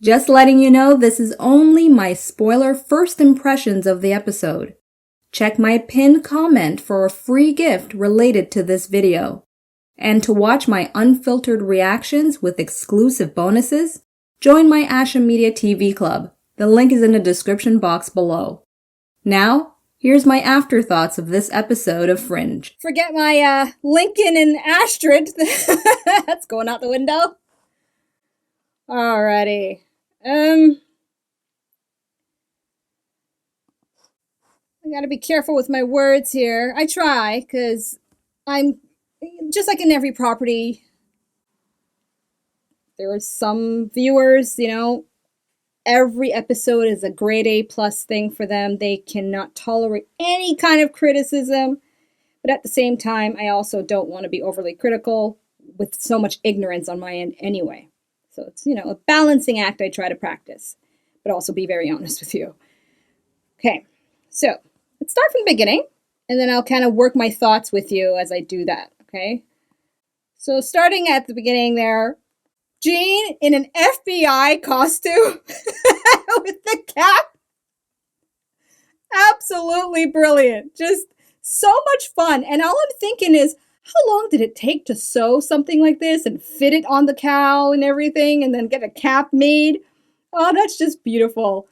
Just letting you know this is only my spoiler first impressions of the episode. Check my pinned comment for a free gift related to this video. And to watch my unfiltered reactions with exclusive bonuses, join my Asha Media TV Club. The link is in the description box below. Now, here's my afterthoughts of this episode of Fringe. Forget my Lincoln and Astrid. That's going out the window. Alrighty. I gotta be careful with my words here. I try, because I'm just like in every property. There are some viewers, every episode is a grade A plus thing for them. They cannot tolerate any kind of criticism. But at the same time, I also don't want to be overly critical with so much ignorance on my end anyway. So it's, a balancing act I try to practice, but also be very honest with you. Okay, so let's start from the beginning, and then I'll kind of work my thoughts with you as I do that, okay? So starting at the beginning there, Jean in an FBI costume with the cap. Absolutely brilliant. Just so much fun. And all I'm thinking is, how long did it take to sew something like this and fit it on the cowl and everything and then get a cap made? Oh, that's just beautiful.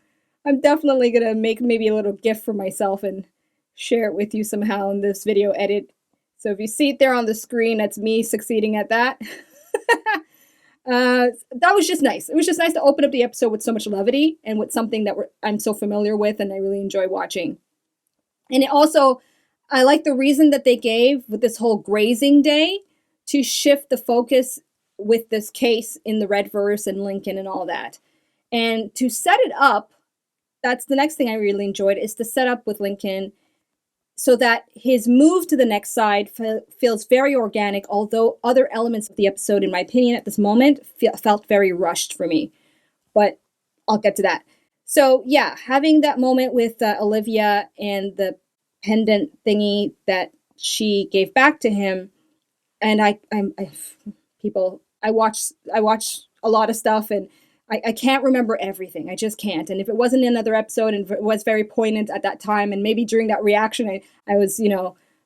I'm definitely going to make maybe a little gift for myself and share it with you somehow in this video edit. So if you see it there on the screen, that's me succeeding at that. That was just nice. It was just nice to open up the episode with so much levity and with something that I'm so familiar with and I really enjoy watching. And it also, I like the reason that they gave with this whole grazing day to shift the focus with this case in the Redverse and Lincoln and all that. And to set it up, that's the next thing I really enjoyed, is to set up with Lincoln so that his move to the next side feels very organic, although other elements of the episode, in my opinion, at this moment, felt very rushed for me. But I'll get to that. So, yeah, having that moment with Olivia and the pendant thingy that she gave back to him, and I watch a lot of stuff, and I can't remember everything. I just can't. And if it wasn't another episode and if it was very poignant at that time, and maybe during that reaction, I was,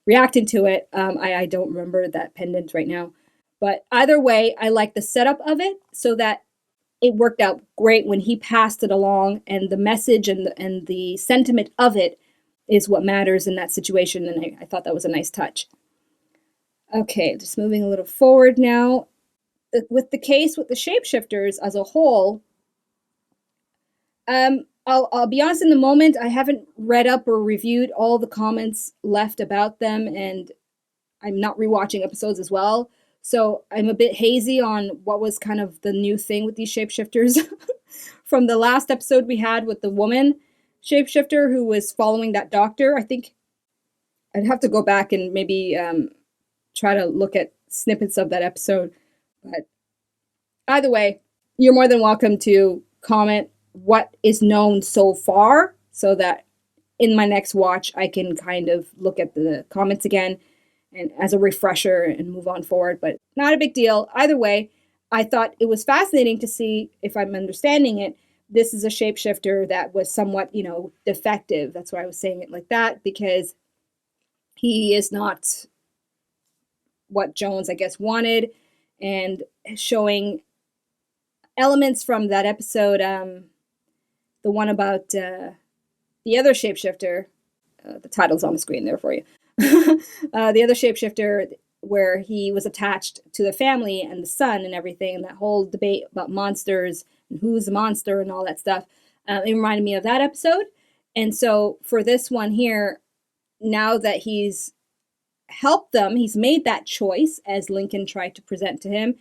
reacting to it, I don't remember that pendant right now. But either way, I like the setup of it so that it worked out great when he passed it along, and the message and the sentiment of it is what matters in that situation. And I thought that was a nice touch. Okay, just moving a little forward now. With the case with the shapeshifters as a whole, I'll be honest, in the moment, I haven't read up or reviewed all the comments left about them, and I'm not rewatching episodes as well. So I'm a bit hazy on what was kind of the new thing with these shapeshifters from the last episode we had with the woman shapeshifter who was following that doctor. I think I'd have to go back and maybe try to look at snippets of that episode. But either way, you're more than welcome to comment what is known so far so that in my next watch, I can kind of look at the comments again and as a refresher and move on forward. But not a big deal. Either way, I thought it was fascinating to see, if I'm understanding it, this is a shapeshifter that was somewhat, defective. That's why I was saying it like that, because he is not what Jones, I guess, wanted. And showing elements from that episode, the one about the other shapeshifter, the title's on the screen there for you, the other shapeshifter where he was attached to the family and the son and everything, and that whole debate about monsters and who's a monster and all that stuff. It reminded me of that episode. And so for this one here, now that he's helped them, he's made that choice as Lincoln tried to present to him.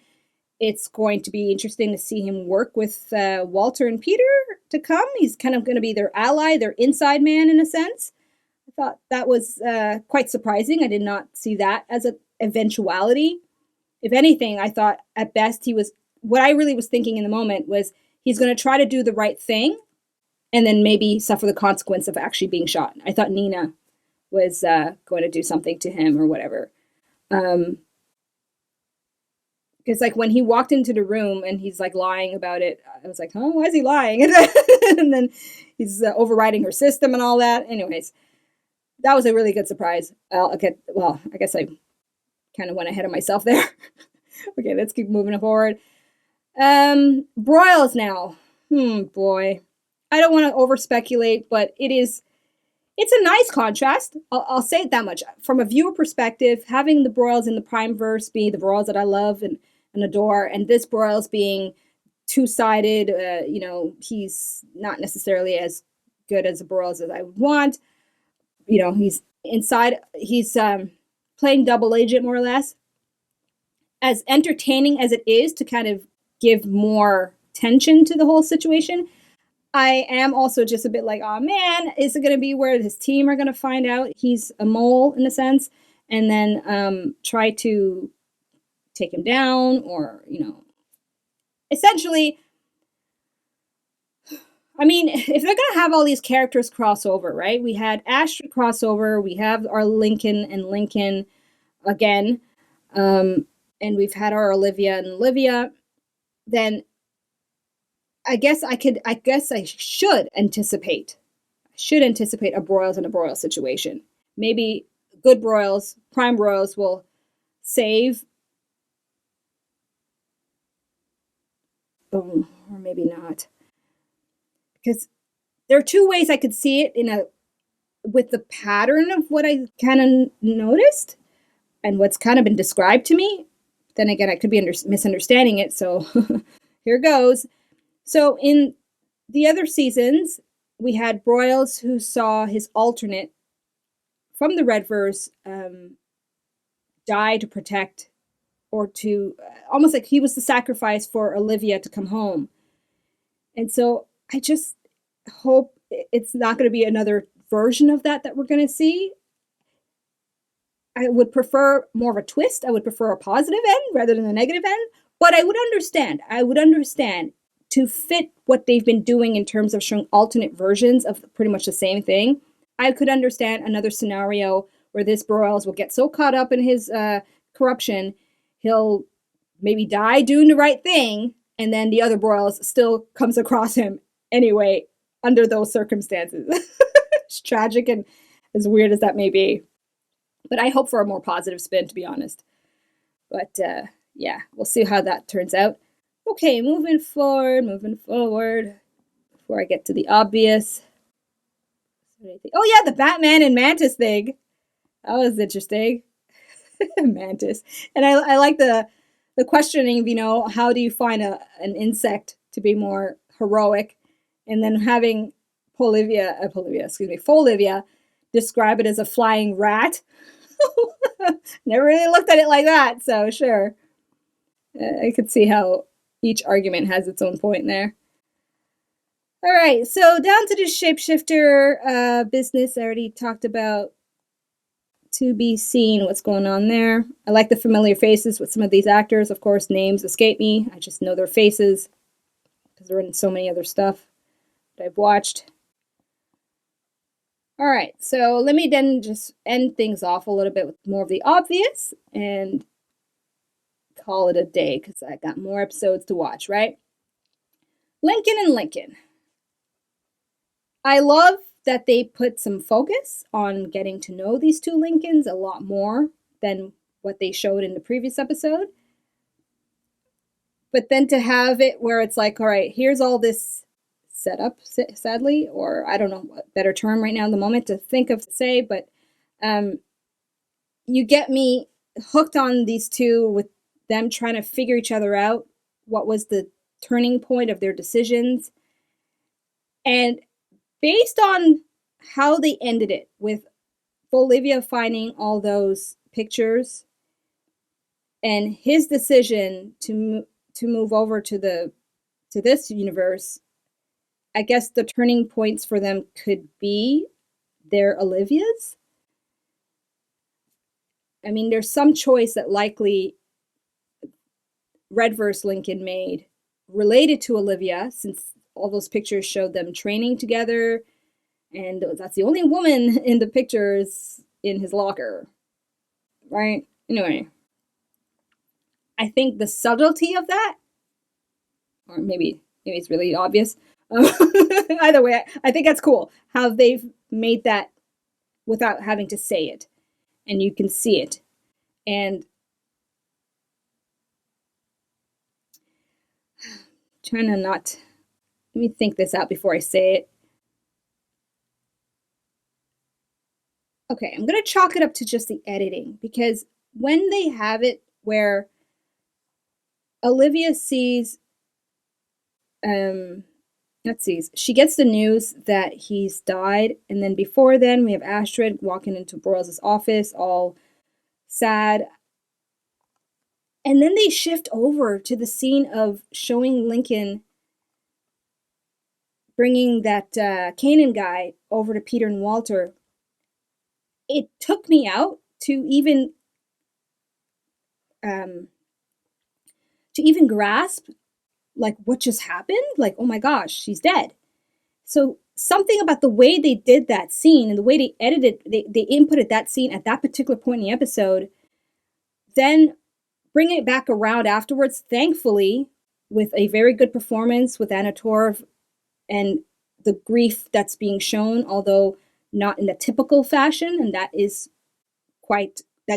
It's going to be interesting to see him work with Walter and Peter to come. He's kind of going to be their ally, their inside man in a sense. I thought that was quite surprising. I did not see that as an eventuality. If anything, I thought at best what I really was thinking in the moment was he's going to try to do the right thing and then maybe suffer the consequence of actually being shot. I thought Nina was going to do something to him or whatever. Because like when he walked into the room and he's like lying about it, I was like, huh, why is he lying? And then he's overriding her system and all that. Anyways, that was a really good surprise. Okay, well, I guess I kind of went ahead of myself there. Okay, let's keep moving forward. Broils now. Boy. I don't want to over speculate, but it's a nice contrast. I'll say it that much. From a viewer perspective, having the Broils in the Prime verse be the Broils that I love and adore, and this Broils being two-sided, he's not necessarily as good as the Broils as I would want. He's inside, he's playing double agent more or less. As entertaining as it is to kind of give more tension to the whole situation, I am also just a bit like, oh man, is it going to be where his team are going to find out he's a mole in a sense, and then try to take him down, or essentially, I mean, if they're going to have all these characters crossover, right? We had Asha crossover, we have our Lincoln and Lincoln again, and we've had our Olivia and Olivia, then I guess I should anticipate a Broils and a Broil situation. Maybe good Broils, Prime Broils will save, or maybe not. Because there are two ways I could see it with the pattern of what I kind of noticed and what's kind of been described to me. Then again, I could be misunderstanding it, so here goes. So in the other seasons, we had Broils who saw his alternate from the Redverse die to protect, or to almost like he was the sacrifice for Olivia to come home. And so I just hope it's not going to be another version of that we're going to see. I would prefer more of a twist. I would prefer a positive end rather than a negative end. But I would understand to fit what they've been doing in terms of showing alternate versions of pretty much the same thing. I could understand another scenario where this Broils will get so caught up in his corruption, he'll maybe die doing the right thing, and then the other Broils still comes across him anyway under those circumstances. It's tragic and as weird as that may be. But I hope for a more positive spin, to be honest. But yeah, we'll see how that turns out. Okay, moving forward. Before I get to the obvious. Oh yeah, the Batman and Mantis thing. That was interesting. Mantis. And I like the questioning, how do you find an insect to be more heroic? And then having Faulivia describe it as a flying rat. Never really looked at it like that, so sure. I could see how each argument has its own point there. All right, so down to the shapeshifter business. I already talked about to be seen what's going on there. I like the familiar faces with some of these actors. Of course, names escape me. I just know their faces because they're in so many other stuff that I've watched. All right, so let me then just end things off a little bit with more of the obvious and call it a day because I got more episodes to watch, right? Lincoln and Lincoln. I love that they put some focus on getting to know these two Lincolns a lot more than what they showed in the previous episode. But then to have it where it's like, all right, here's all this set up, sadly, or I don't know what better term right now in the moment to think of to say, but you get me hooked on these two with them trying to figure each other out. What was the turning point of their decisions? And based on how they ended it with Faulivia finding all those pictures and his decision to move over to this universe, I guess the turning points for them could be their Olivias. I mean, there's some choice that likely Redverse Lincoln made related to Olivia, since all those pictures showed them training together, and that's the only woman in the pictures in his locker, right? Anyway, I think the subtlety of that, or maybe it's really obvious. Either way, I think that's cool how they've made that without having to say it, and you can see it. And trying to not, let me think this out before I say it. Okay, I'm going to chalk it up to just the editing, because when they have it where Olivia sees, let's see, she gets the news that he's died, and then before then we have Astrid walking into Boreal's office all sad. And then they shift over to the scene of showing Lincoln bringing that Kanan guy over to Peter and Walter. It took me out to even grasp like what just happened. Like, oh my gosh, she's dead. So something about the way they did that scene and the way they edited, they inputted that scene at that particular point in the episode, then bring it back around afterwards, thankfully, with a very good performance with Anna Torv and the grief that's being shown, although not in the typical fashion, and that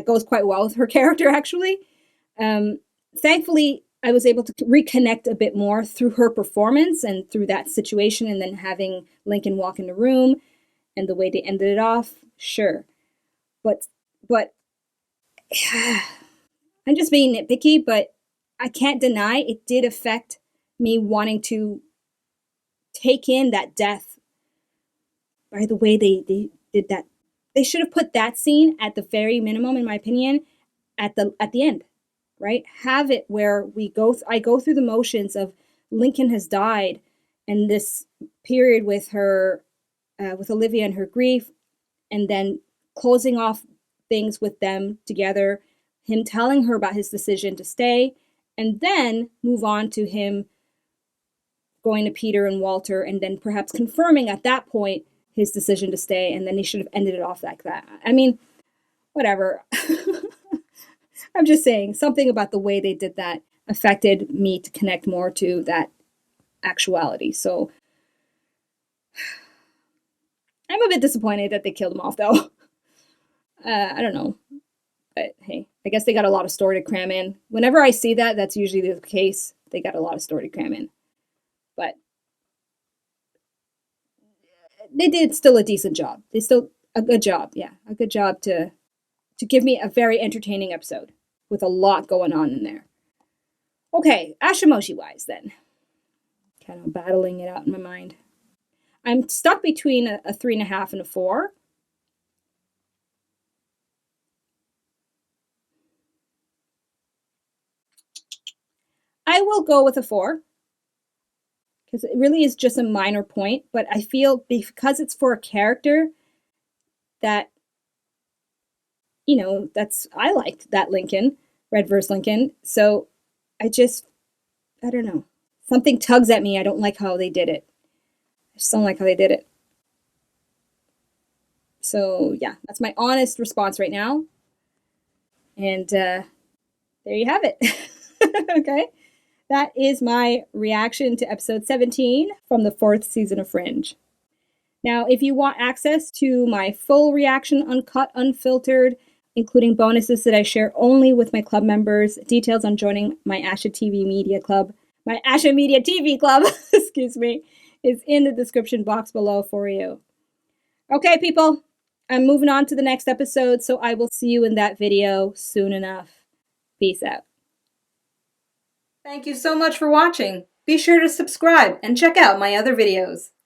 goes quite well with her character, actually. Thankfully, I was able to reconnect a bit more through her performance and through that situation, and then having Lincoln walk in the room and the way they ended it off. Sure, but I'm just being nitpicky, but I can't deny it did affect me wanting to take in that death by the way they did that. They should have put that scene at the very minimum, in my opinion, at the end, right? Have it where I go through the motions of Lincoln has died, and this period with her, with Olivia and her grief, and then closing off things with them together, him telling her about his decision to stay, and then move on to him going to Peter and Walter, and then perhaps confirming at that point his decision to stay, and then they should have ended it off like that. I mean, whatever. I'm just saying, something about the way they did that affected me to connect more to that actuality. So I'm a bit disappointed that they killed him off, though. I don't know. But hey, I guess they got a lot of story to cram in. Whenever I see that, that's usually the case. They got a lot of story to cram in. But they did still a decent job. They still a good job. Yeah, a good job to give me a very entertaining episode with a lot going on in there. Okay, Ashamoji wise then. Kind of battling it out in my mind. I'm stuck between a 3.5 and a 4. I will go with a 4. Because it really is just a minor point, but I feel because it's for a character that, you know, I liked that Lincoln, Red vs. Lincoln. So I don't know. Something tugs at me. I don't like how they did it. I just don't like how they did it. So yeah, that's my honest response right now. And there you have it. Okay. That is my reaction to episode 17 from the 4th season of Fringe. Now, if you want access to my full reaction, uncut, unfiltered, including bonuses that I share only with my club members, details on joining my Asha TV Media Club, my Asha Media TV Club, excuse me, is in the description box below for you. Okay, people, I'm moving on to the next episode, so I will see you in that video soon enough. Peace out. Thank you so much for watching. Be sure to subscribe and check out my other videos.